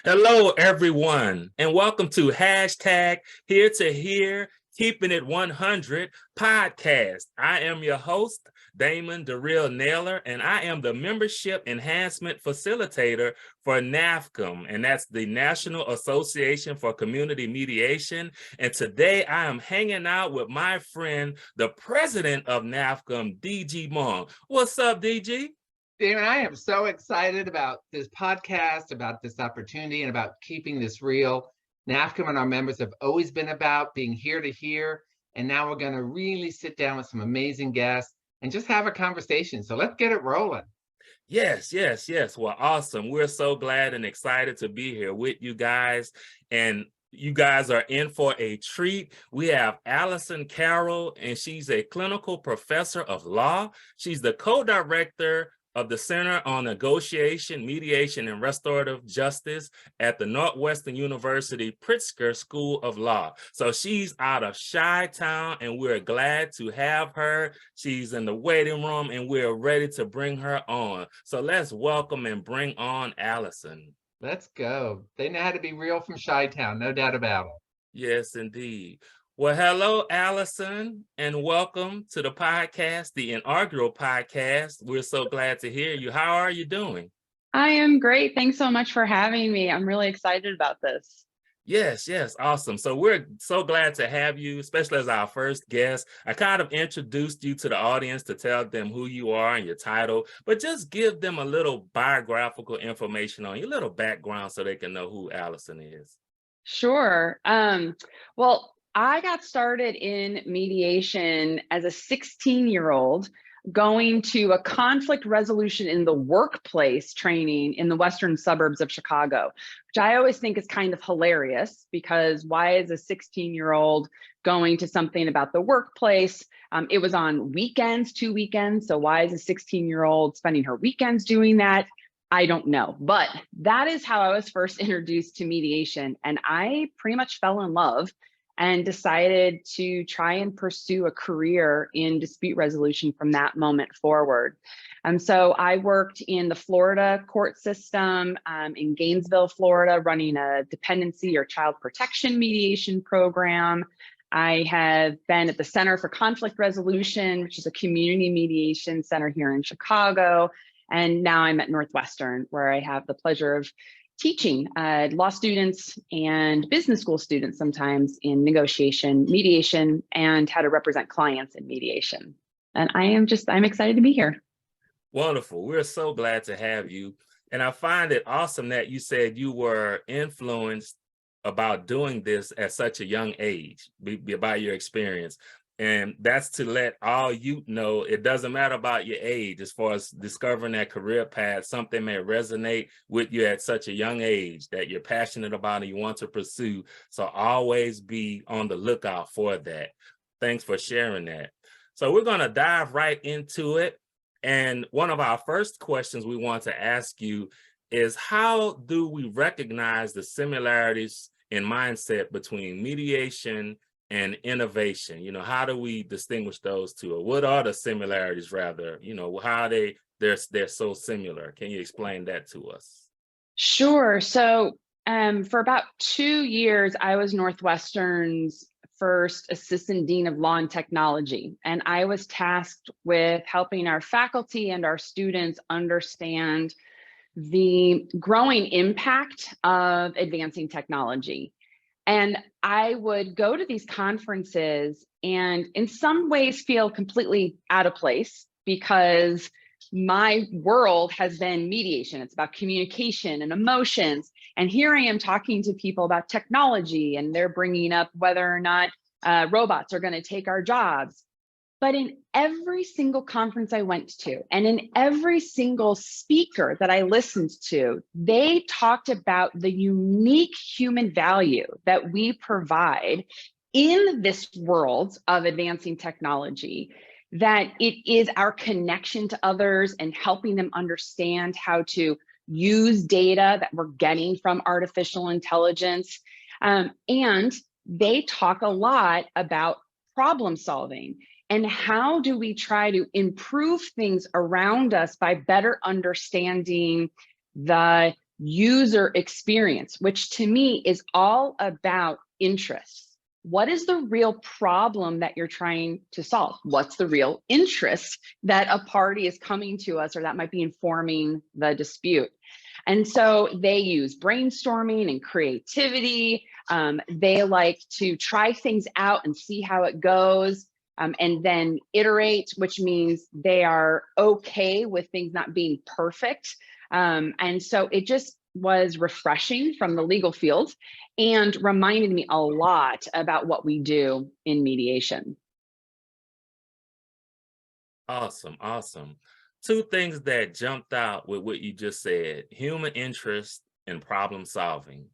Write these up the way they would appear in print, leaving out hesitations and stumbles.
Hello, everyone, and welcome to hashtag Here to Hear, Keeping It 100 podcast. I am your host, Damon Darrell Naylor, and I am the Membership Enhancement Facilitator for NAFCM, and that's the National Association for Community Mediation. And today I am hanging out with my friend, the president of NAFCM, DG Mong. What's up, DG? Damon, I am so excited about this podcast, about this opportunity, and about keeping this real. NAFCM and our members have always been about being here to hear, and now we're going to really sit down with some amazing guests and just have a conversation. So let's get it rolling. Yes. Well, awesome. We're so glad and excited to be here with you guys. And you guys are in for a treat. We have Alyson Carrel, and she's a clinical professor of law. She's the co-director of the Center on Negotiation, Mediation, and Restorative Justice at the Northwestern University Pritzker School of Law. So she's out of Chi-Town, and we're glad to have her. She's in the waiting room, and we're ready to bring her on. So let's welcome and bring on Alyson. Let's go. They know how to be real from Chi-Town, no doubt about it. Yes, indeed. Well, hello, Alyson, and welcome to the podcast, the inaugural podcast. We're so glad to hear you. How are you doing? I am great. Thanks so much for having me. I'm really excited about this. Yes, awesome. So we're so glad to have you, especially as our first guest. I kind of introduced you to the audience to tell them who you are and your title, but just give them a little biographical information on your little background so they can know who Alyson is. Sure. Well, I got started in mediation as a 16-year-old going to a conflict resolution in the workplace training in the western suburbs of Chicago, which I always think is kind of hilarious because why is a 16-year-old going to something about the workplace? It was on weekends, 2 weekends. So why is a 16-year-old spending her weekends doing that? I don't know, but that is how I was first introduced to mediation. And I pretty much fell in love and decided to try and pursue a career in dispute resolution from that moment forward. So I worked in the Florida court system in Gainesville, Florida, running a dependency or child protection mediation program. I have been at the Center for Conflict Resolution, which is a community mediation center here in Chicago. And now I'm at Northwestern, where I have the pleasure of teaching law students and business school students sometimes in negotiation, mediation, and how to represent clients in mediation. And I'm excited to be here. Wonderful. We're so glad to have you. And I find it awesome that you said you were influenced about doing this at such a young age by your experience. And that's to let all youth know it doesn't matter about your age as far as discovering that career path. Something may resonate with you at such a young age that you're passionate about and you want to pursue. So always be on the lookout for that. Thanks for sharing that. So we're going to dive right into it. And one of our first questions we want to ask you is, how do we recognize the similarities in mindset between mediation and innovation? You know, how do we distinguish those two? Or what are the similarities, rather? You know, how they're so similar? Can you explain that to us? Sure. So for about 2 years, I was Northwestern's first assistant dean of law and technology. And I was tasked with helping our faculty and our students understand the growing impact of advancing technology. And I would go to these conferences and in some ways feel completely out of place because my world has been mediation. It's about communication and emotions. And here I am talking to people about technology, and they're bringing up whether or not robots are going to take our jobs. But in every single conference I went to, and in every single speaker that I listened to, they talked about the unique human value that we provide in this world of advancing technology, that it is our connection to others and helping them understand how to use data that we're getting from artificial intelligence. And they talk a lot about problem solving. And how do we try to improve things around us by better understanding the user experience, which to me is all about interests. What is the real problem that you're trying to solve? What's the real interest that a party is coming to us or that might be informing the dispute? And so they use brainstorming and creativity. They like to try things out and see how it goes, and then iterate, which means they are okay with things not being perfect. And so it just was refreshing from the legal field and reminded me a lot about what we do in mediation. Awesome, awesome. Two things that jumped out with what you just said: human interest and problem solving,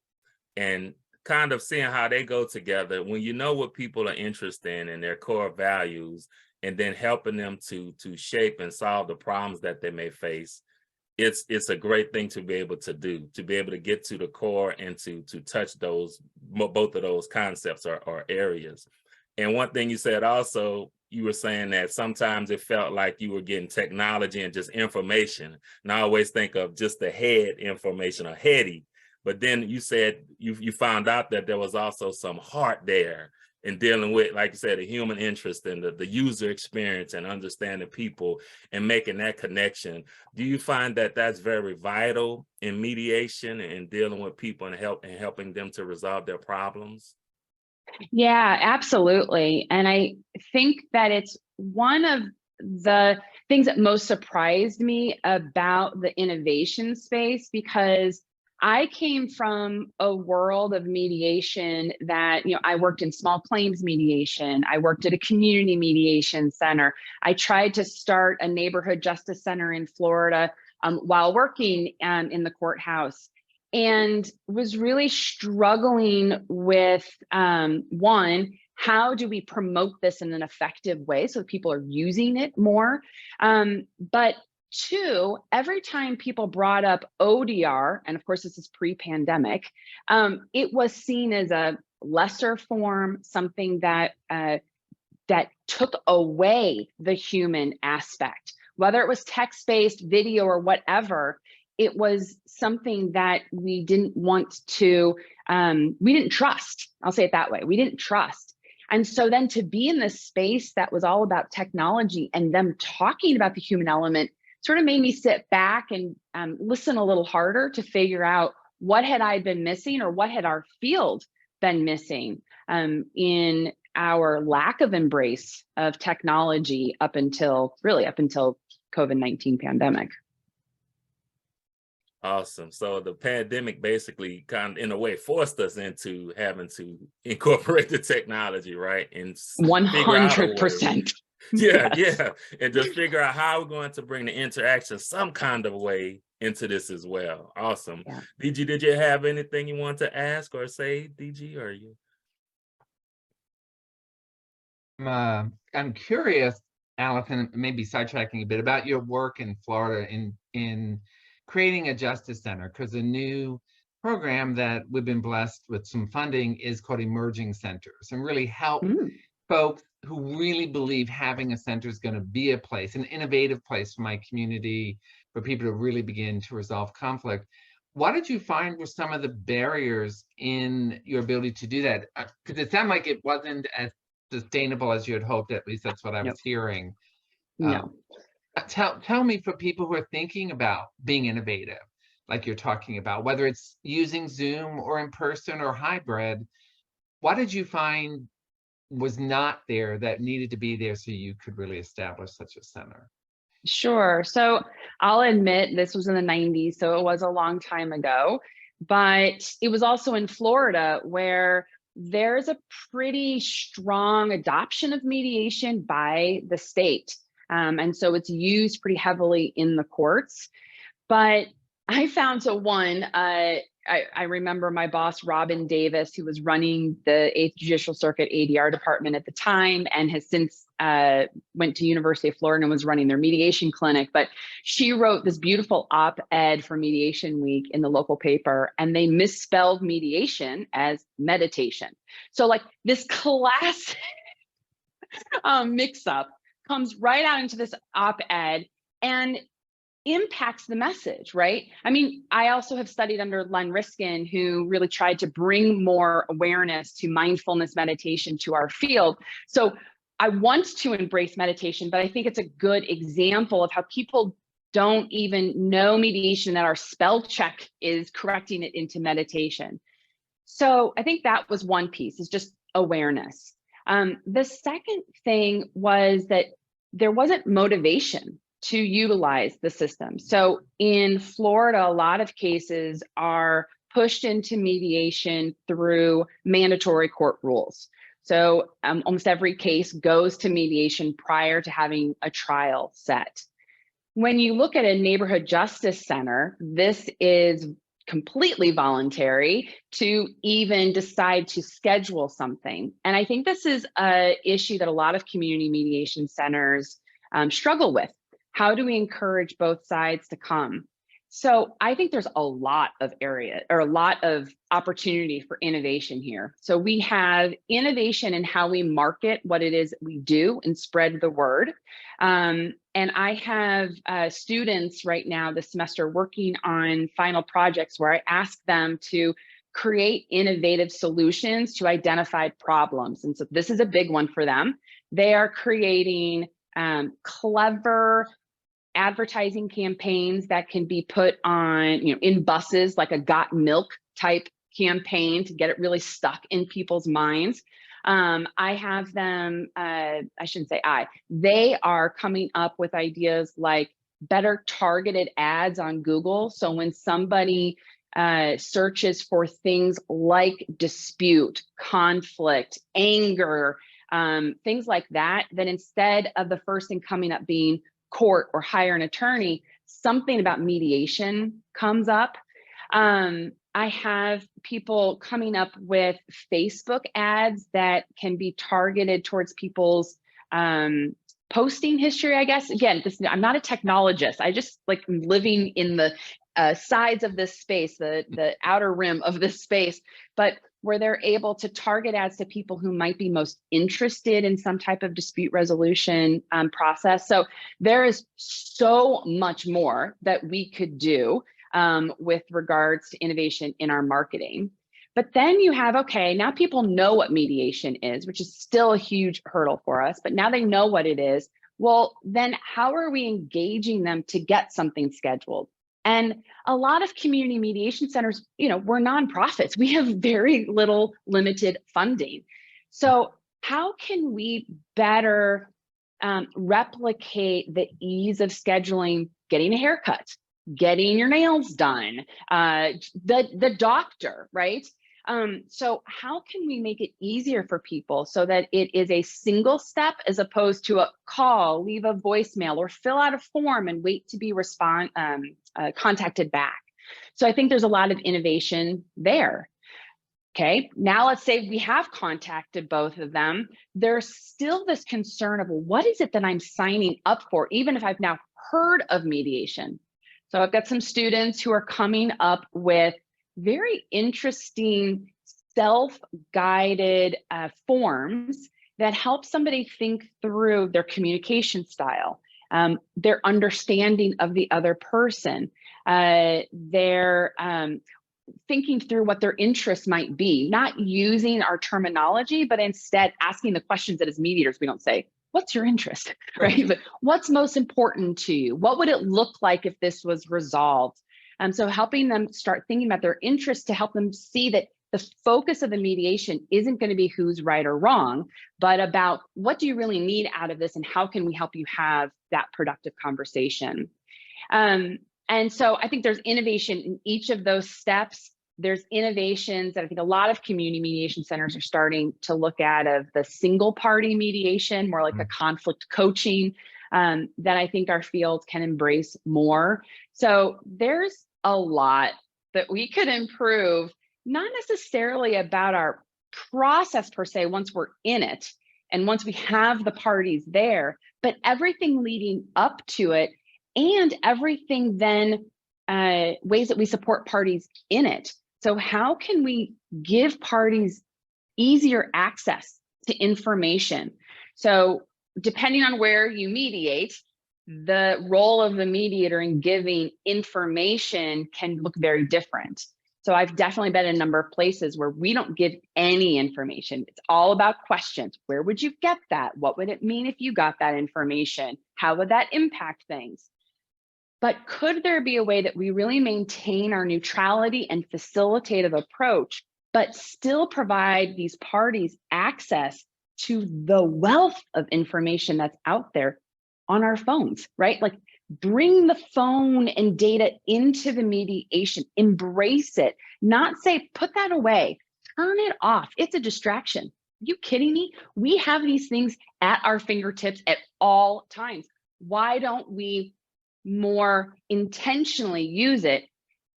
and kind of seeing how they go together when you know what people are interested in and their core values, and then helping them to shape and solve the problems that they may face. It's a great thing to be able to do, to be able to get to the core and to touch those, both of those concepts or areas. And one thing you said also, you were saying that sometimes it felt like you were getting technology and just information. And I always think of just the head information or heady, but then you said you found out that there was also some heart there in dealing with, like you said, the human interest and the user experience and understanding people and making that connection. Do you find that that's very vital in mediation and dealing with people and helping them to resolve their problems? Yeah, absolutely. And I think that it's one of the things that most surprised me about the innovation space, because I came from a world of mediation that, I worked in small claims mediation. I worked at a community mediation center. I tried to start a neighborhood justice center in Florida while working in the courthouse, and was really struggling with one, how do we promote this in an effective way so people are using it more? But two, every time people brought up ODR, and of course this is pre-pandemic, it was seen as a lesser form, something that that took away the human aspect. Whether it was text-based, video, or whatever, it was something that we didn't want to, we didn't trust. I'll say it that way. We didn't trust. And so then to be in this space that was all about technology and them talking about the human element sort of made me sit back and listen a little harder to figure out what had I been missing, or what had our field been missing in our lack of embrace of technology up until COVID-19 pandemic. Awesome. So the pandemic basically kind of, in a way, forced us into having to incorporate the technology, right? And 100%. Yeah, Yes. yeah. And just figure out how we're going to bring the interaction some kind of way into this as well. Awesome. Yeah. DG, did you have anything you want to ask or say, DG, or you? I'm curious, Alyson, maybe sidetracking a bit about your work in Florida in creating a justice center, because a new program that we've been blessed with some funding is called Emerging Centers, and really help folks who really believe having a center is going to be a place, an innovative place for my community, for people to really begin to resolve conflict. What did you find were some of the barriers in your ability to do that? Because it sounded like it wasn't as sustainable as you had hoped. At least that's what I was hearing. No. Tell me, for people who are thinking about being innovative, like you're talking about, whether it's using Zoom or in person or hybrid, what did you find was not there that needed to be there so you could really establish such a center? Sure. So I'll admit this was in the 90s, so it was a long time ago, but it was also in Florida, where there's a pretty strong adoption of mediation by the state. And so it's used pretty heavily in the courts. But I found, I remember my boss, Robin Davis, who was running the 8th Judicial Circuit ADR department at the time, and has since went to University of Florida and was running their mediation clinic. But she wrote this beautiful op-ed for Mediation Week in the local paper, and they misspelled mediation as meditation. So like this classic mix-up comes right out into this op-ed. And impacts the message, right? I mean, I also have studied under Len Riskin, who really tried to bring more awareness to mindfulness meditation to our field. So I want to embrace meditation, but I think it's a good example of how people don't even know mediation, that our spell check is correcting it into meditation. So I think that was one piece, is just awareness. The second thing was that there wasn't motivation to utilize the system. So in Florida, a lot of cases are pushed into mediation through mandatory court rules. So almost every case goes to mediation prior to having a trial set. When you look at a neighborhood justice center, this is completely voluntary to even decide to schedule something. And I think this is an issue that a lot of community mediation centers struggle with. How do we encourage both sides to come? So I think there's a lot of area, or a lot of opportunity for innovation here. So we have innovation in how we market what it is we do and spread the word. And I have students right now this semester working on final projects where I ask them to create innovative solutions to identified problems. And so this is a big one for them. They are creating clever advertising campaigns that can be put on, in buses, like a got milk type campaign to get it really stuck in people's minds. I have them, I shouldn't say they are coming up with ideas like better targeted ads on Google. So when somebody searches for things like dispute, conflict, anger, things like that, then instead of the first thing coming up being court or hire an attorney, something about mediation comes up. I have people coming up with Facebook ads that can be targeted towards people's posting history, I guess. Again, I'm not a technologist. I just like living in the sides of this space, the outer rim of this space, but where they're able to target ads to people who might be most interested in some type of dispute resolution process. So there is so much more that we could do with regards to innovation in our marketing. But then you have, okay, now people know what mediation is, which is still a huge hurdle for us, but now they know what it is. Well, then how are we engaging them to get something scheduled? And a lot of community mediation centers, we're nonprofits. We have very little limited funding. So how can we better replicate the ease of scheduling, getting a haircut, getting your nails done, the doctor, right? So how can we make it easier for people so that it is a single step as opposed to a call, leave a voicemail, or fill out a form and wait to be contacted back? So I think there's a lot of innovation there. Okay, now let's say we have contacted both of them. There's still this concern of, well, what is it that I'm signing up for, even if I've now heard of mediation? So I've got some students who are coming up with very interesting self-guided forms that help somebody think through their communication style, their understanding of the other person, their thinking through what their interests might be, not using our terminology, but instead asking the questions that as mediators, we don't say, what's your interest, right? But what's most important to you? What would it look like if this was resolved? So helping them start thinking about their interests to help them see that the focus of the mediation isn't going to be who's right or wrong, but about what do you really need out of this and how can we help you have that productive conversation? And so I think there's innovation in each of those steps. There's innovations that I think a lot of community mediation centers are starting to look at, of the single party mediation, more like the conflict coaching, that I think our field can embrace more. So there's a lot that we could improve, not necessarily about our process per se once we're in it and once we have the parties there, but everything leading up to it and everything then ways that we support parties in it. So how can we give parties easier access to information? So depending on where you mediate, the role of the mediator in giving information can look very different. So I've definitely been in a number of places where we don't give any information. It's all about questions. Where would you get that? What would it mean if you got that information? How would that impact things? But could there be a way that we really maintain our neutrality and facilitative approach, but still provide these parties access to the wealth of information that's out there on our phones, right? Like, bring the phone and data into the mediation, embrace it, not say, put that away, turn it off. It's a distraction. Are you kidding me? We have these things at our fingertips at all times. Why don't we more intentionally use it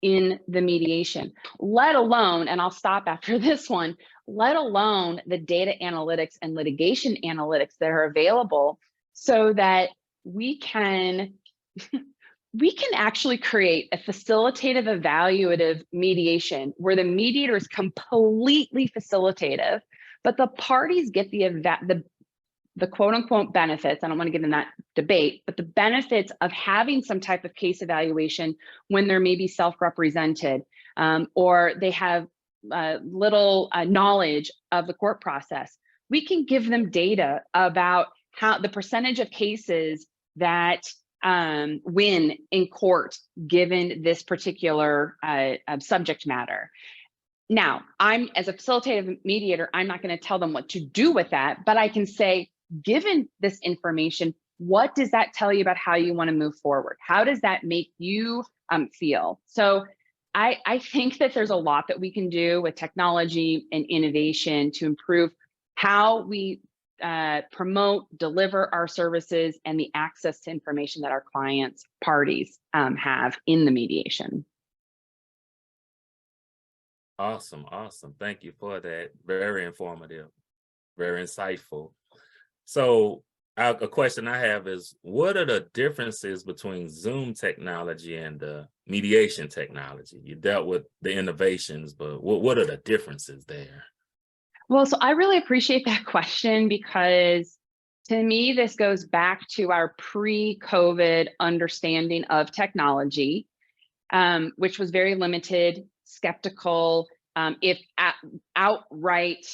in the mediation, let alone, and I'll stop after this one, let alone the data analytics and litigation analytics that are available so that we can actually create a facilitative, evaluative mediation where the mediator is completely facilitative, but the parties get the quote unquote benefits. I don't want to get in that debate, but the benefits of having some type of case evaluation when they're maybe self-represented or they have little knowledge of the court process. We can give them data about how the percentage of cases that win in court given this particular subject matter. Now, as a facilitative mediator, I'm not going to tell them what to do with that, but I can say, given this information, what does that tell you about how you want to move forward? How does that make you feel? So I think that there's a lot that we can do with technology and innovation to improve how we promote, deliver our services, and the access to information that our clients, parties have in the mediation. Awesome. Thank you for that. Very informative, very insightful. So a question I have is, what are the differences between Zoom technology and mediation technology? You dealt with the innovations, but what are the differences there? Well, so I really appreciate that question because to me, this goes back to our pre-COVID understanding of technology, which was very limited, skeptical, if outright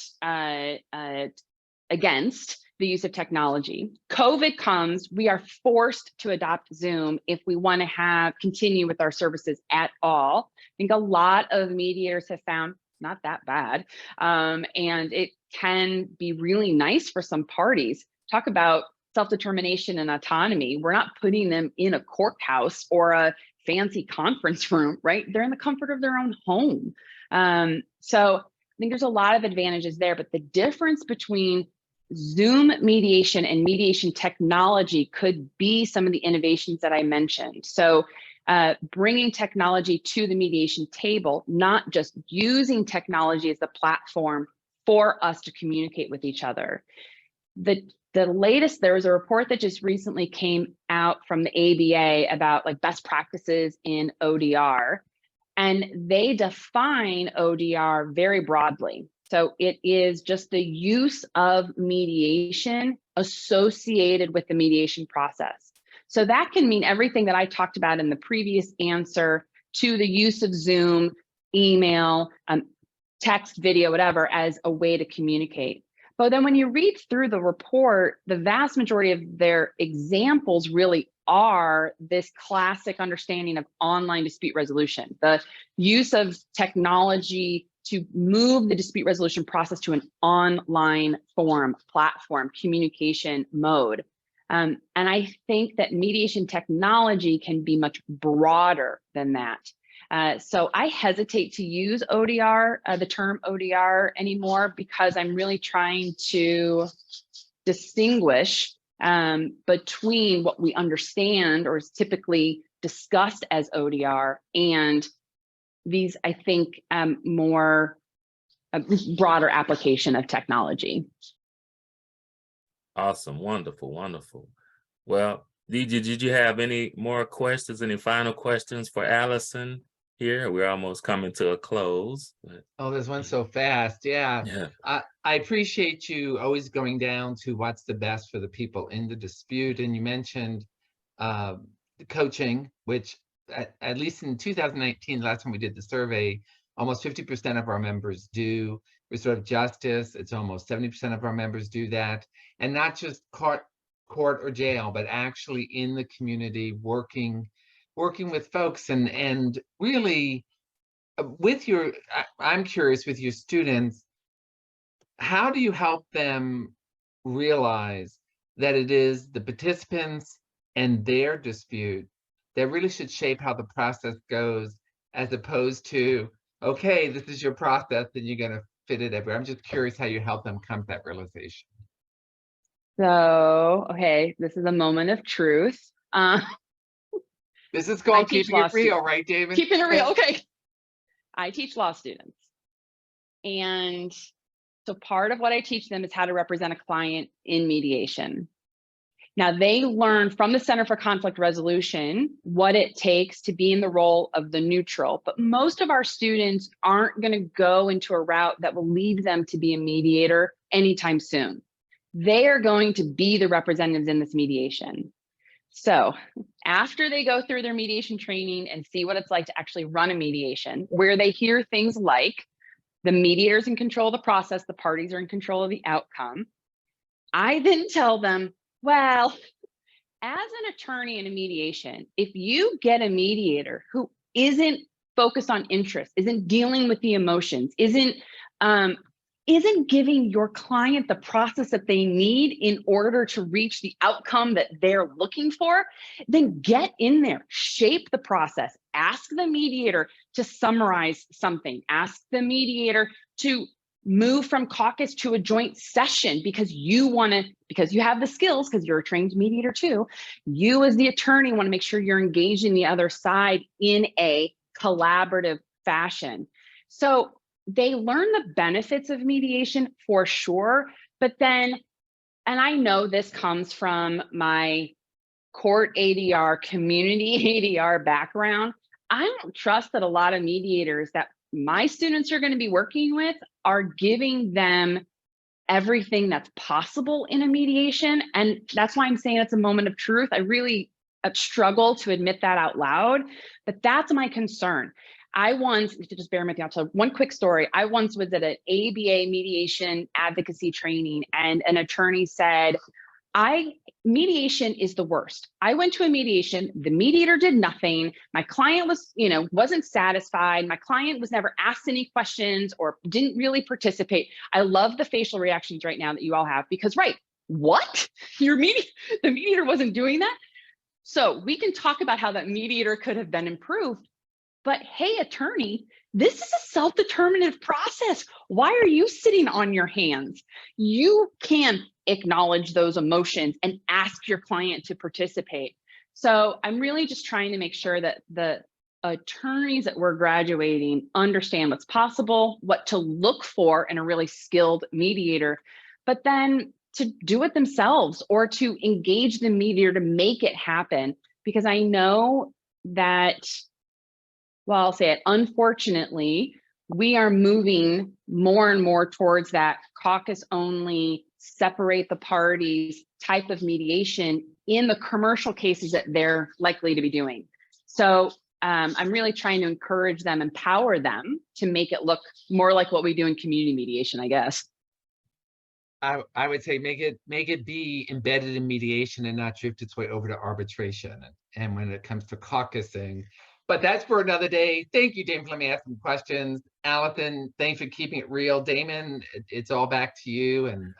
against the use of technology. COVID comes, we are forced to adopt Zoom if we want to continue with our services at all. I think a lot of mediators have found not that bad. And it can be really nice for some parties. Talk about self-determination and autonomy. We're not putting them in a courthouse or a fancy conference room, right? They're in the comfort of their own home. So I think there's a lot of advantages there, but the difference between Zoom mediation and mediation technology could be some of the innovations that I mentioned. So bringing technology to the mediation table, not just using technology as the platform for us to communicate with each other. The latest, there was a report that just recently came out from the ABA about like best practices in ODR, and they define ODR very broadly. So it is just the use of mediation associated with the mediation process. So that can mean everything that I talked about in the previous answer to the use of Zoom, email, text, video, whatever, as a way to communicate. But then when you read through the report, the vast majority of their examples really are this classic understanding of online dispute resolution, the use of technology to move the dispute resolution process to an online form, platform, communication mode. And I think that mediation technology can be much broader than that. So I hesitate to use ODR, the term ODR anymore, because I'm really trying to distinguish between what we understand or is typically discussed as ODR and these, I think, more broader application of technology. Awesome, wonderful. Well, did you have any more questions, any final questions for Alyson here? We're almost coming to a close. Oh, this went so fast. Yeah. I appreciate you always going down to what's the best for the people in the dispute. And you mentioned coaching, which at least in 2019, last time we did the survey, almost 50% of our members do. Restorative justice, it's almost 70% of our members do that. And not just court or jail, but actually in the community, working with folks and really with your, I'm curious, with your students, how do you help them realize that it is the participants and their dispute that really should shape how the process goes, as opposed to, okay, this is your process and you're going to fit it everywhere? I'm just curious how you help them come to that realization. So, okay, this is a moment of truth. This is called keeping it real, right, David? Keeping it real, okay. I teach law students. And so part of what I teach them is how to represent a client in mediation. Now, they learn from the Center for Conflict Resolution what it takes to be in the role of the neutral, but most of our students aren't going to go into a route that will lead them to be a mediator anytime soon. They are going to be the representatives in this mediation. So after they go through their mediation training and see what it's like to actually run a mediation, where they hear things like the mediator's in control of the process, the parties are in control of the outcome, I then tell them, well, as an attorney in a mediation, if you get a mediator who isn't focused on interest, isn't dealing with the emotions, isn't giving your client the process that they need in order to reach the outcome that they're looking for, then get in there, shape the process, ask the mediator to summarize something, ask the mediator to move from caucus to a joint session because you have the skills, because you're a trained mediator too. You as the attorney want to make sure you're engaging the other side in a collaborative fashion. So they learn the benefits of mediation for sure, but then, and I know this comes from my court ADR, community ADR background, I don't trust that a lot of mediators that my students are going to be working with are giving them everything that's possible in a mediation. And that's why I'm saying it's a moment of truth. I really struggle to admit that out loud, but that's my concern. I once, just bear with me, I'll tell one quick story. I once was at an ABA mediation advocacy training and an attorney said, mediation is the worst. I went to a mediation, the mediator did nothing. My client was, wasn't satisfied. My client was never asked any questions or didn't really participate. I love the facial reactions right now that you all have because, right, what? The mediator wasn't doing that? So we can talk about how that mediator could have been improved. But hey, attorney, this is a self-determinative process. Why are you sitting on your hands? You can acknowledge those emotions and ask your client to participate. So I'm really just trying to make sure that the attorneys that we're graduating understand what's possible, what to look for in a really skilled mediator, but then to do it themselves or to engage the mediator to make it happen. Because I know that, well, I'll say it, unfortunately, we are moving more and more towards that caucus only, separate the parties type of mediation in the commercial cases that they're likely to be doing. So I'm really trying to encourage them, empower them to make it look more like what we do in community mediation, I guess. I would say make it be embedded in mediation and not drift its way over to arbitration. And when it comes to caucusing, but that's for another day. Thank you, Damon, for letting me ask some questions. Alyson, thanks for keeping it real. Damon, it's all back to you. And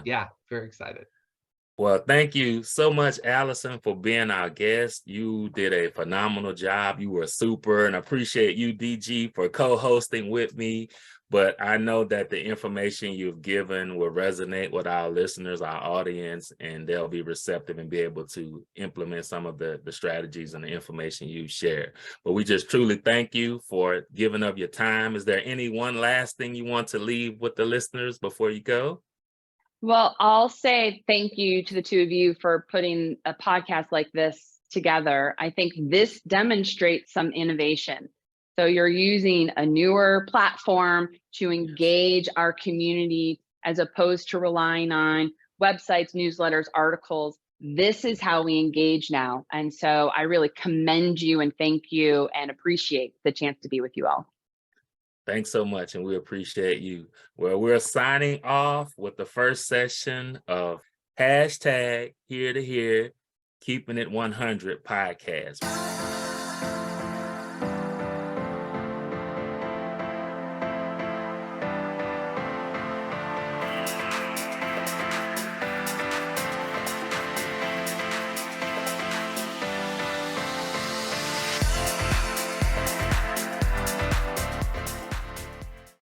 yeah, very excited. Well, thank you so much, Alyson, for being our guest. You did a phenomenal job. You were super, and I appreciate you, DG, for co-hosting with me. But I know that the information you've given will resonate with our listeners, our audience, and they'll be receptive and be able to implement some of the strategies and the information you shared. But we just truly thank you for giving up your time. Is there any one last thing you want to leave with the listeners before you go? Well, I'll say thank you to the two of you for putting a podcast like this together. I think this demonstrates some innovation. So you're using a newer platform to engage our community as opposed to relying on websites, newsletters, articles. this is how we engage now. And so I really commend you and thank you and appreciate the chance to be with you all. Thanks so much, and we appreciate you. Well, we're signing off with the first session of #Here to Here, Keeping It 100 podcast.